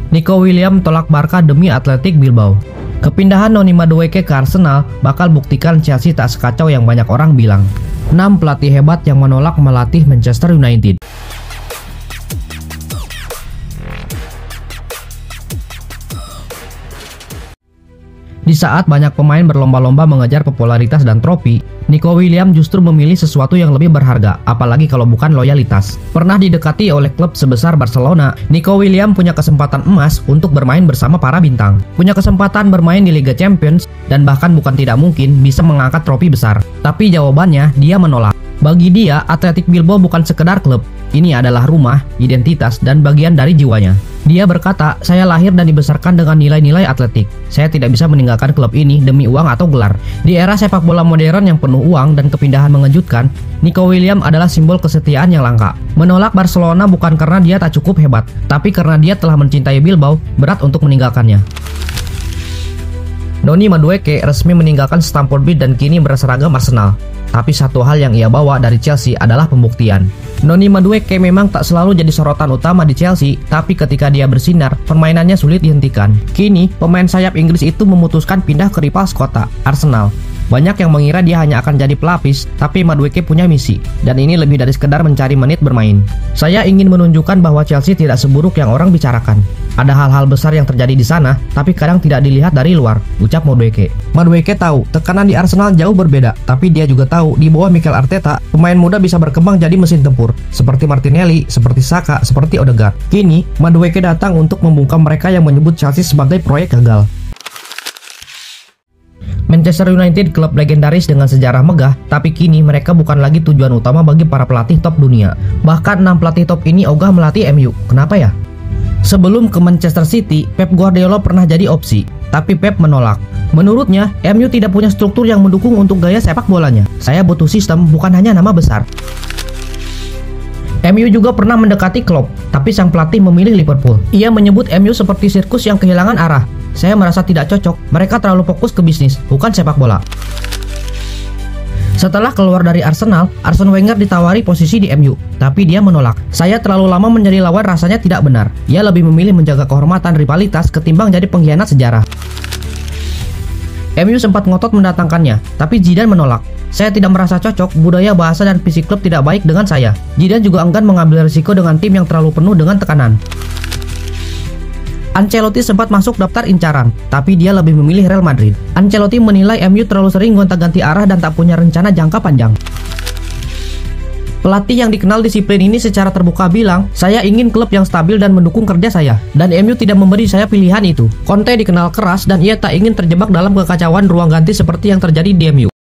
Nico Williams tolak Barca demi Athletic Bilbao. Kepindahan Noni Madueke ke Arsenal bakal buktikan Chelsea tak sekacau yang banyak orang bilang. 6 pelatih hebat yang menolak melatih Manchester United. Di saat banyak pemain berlomba-lomba mengejar popularitas dan trofi, Nico Williams justru memilih sesuatu yang lebih berharga, apalagi kalau bukan loyalitas. Pernah didekati oleh klub sebesar Barcelona, Nico Williams punya kesempatan emas untuk bermain bersama para bintang. Punya kesempatan bermain di Liga Champions, dan bahkan bukan tidak mungkin bisa mengangkat trofi besar. Tapi jawabannya, dia menolak. Bagi dia, Athletic Bilbao bukan sekedar klub. Ini adalah rumah, identitas, dan bagian dari jiwanya. Dia berkata, saya lahir dan dibesarkan dengan nilai-nilai atletik. Saya tidak bisa meninggalkan klub ini demi uang atau gelar. Di era sepak bola modern yang penuh uang dan kepindahan mengejutkan, Nico Williams adalah simbol kesetiaan yang langka. Menolak Barcelona bukan karena dia tak cukup hebat, tapi karena dia telah mencintai Bilbao, berat untuk meninggalkannya. Noni Madueke resmi meninggalkan Stamford Bridge dan kini berseragam Arsenal. Tapi satu hal yang ia bawa dari Chelsea adalah pembuktian. Noni Madueke memang tak selalu jadi sorotan utama di Chelsea, tapi ketika dia bersinar, permainannya sulit dihentikan. Kini, pemain sayap Inggris itu memutuskan pindah ke rival sekota, Arsenal. Banyak yang mengira dia hanya akan jadi pelapis, tapi Madueke punya misi, dan ini lebih dari sekedar mencari menit bermain. Saya ingin menunjukkan bahwa Chelsea tidak seburuk yang orang bicarakan. Ada hal-hal besar yang terjadi di sana, tapi kadang tidak dilihat dari luar, ucap Madueke. Madueke tahu, tekanan di Arsenal jauh berbeda, tapi dia juga tahu, di bawah Mikel Arteta, pemain muda bisa berkembang jadi mesin tempur, seperti Martinelli, seperti Saka, seperti Odegaard. Kini, Madueke datang untuk membungkam mereka yang menyebut Chelsea sebagai proyek gagal. Manchester United, klub legendaris dengan sejarah megah, tapi kini mereka bukan lagi tujuan utama bagi para pelatih top dunia. Bahkan 6 pelatih top ini ogah melatih MU. Kenapa ya? Sebelum ke Manchester City, Pep Guardiola pernah jadi opsi, tapi Pep menolak. Menurutnya, MU tidak punya struktur yang mendukung untuk gaya sepak bolanya. Saya butuh sistem, bukan hanya nama besar. MU juga pernah mendekati Klopp, tapi sang pelatih memilih Liverpool. Ia menyebut MU seperti sirkus yang kehilangan arah. Saya merasa tidak cocok, mereka terlalu fokus ke bisnis, bukan sepak bola. Setelah keluar dari Arsenal, Arsene Wenger ditawari posisi di MU, tapi dia menolak. Saya terlalu lama menjadi lawan rasanya tidak benar. Ia lebih memilih menjaga kehormatan rivalitas ketimbang jadi pengkhianat sejarah. MU sempat ngotot mendatangkannya, tapi Zidane menolak. Saya tidak merasa cocok, budaya bahasa dan fisik klub tidak baik dengan saya. Zidane juga enggan mengambil risiko dengan tim yang terlalu penuh dengan tekanan. Ancelotti sempat masuk daftar incaran, tapi dia lebih memilih Real Madrid. Ancelotti menilai MU terlalu sering gonta-ganti arah dan tak punya rencana jangka panjang. Pelatih yang dikenal disiplin ini secara terbuka bilang, saya ingin klub yang stabil dan mendukung kerja saya, dan MU tidak memberi saya pilihan itu. Conte dikenal keras dan ia tak ingin terjebak dalam kekacauan ruang ganti seperti yang terjadi di MU.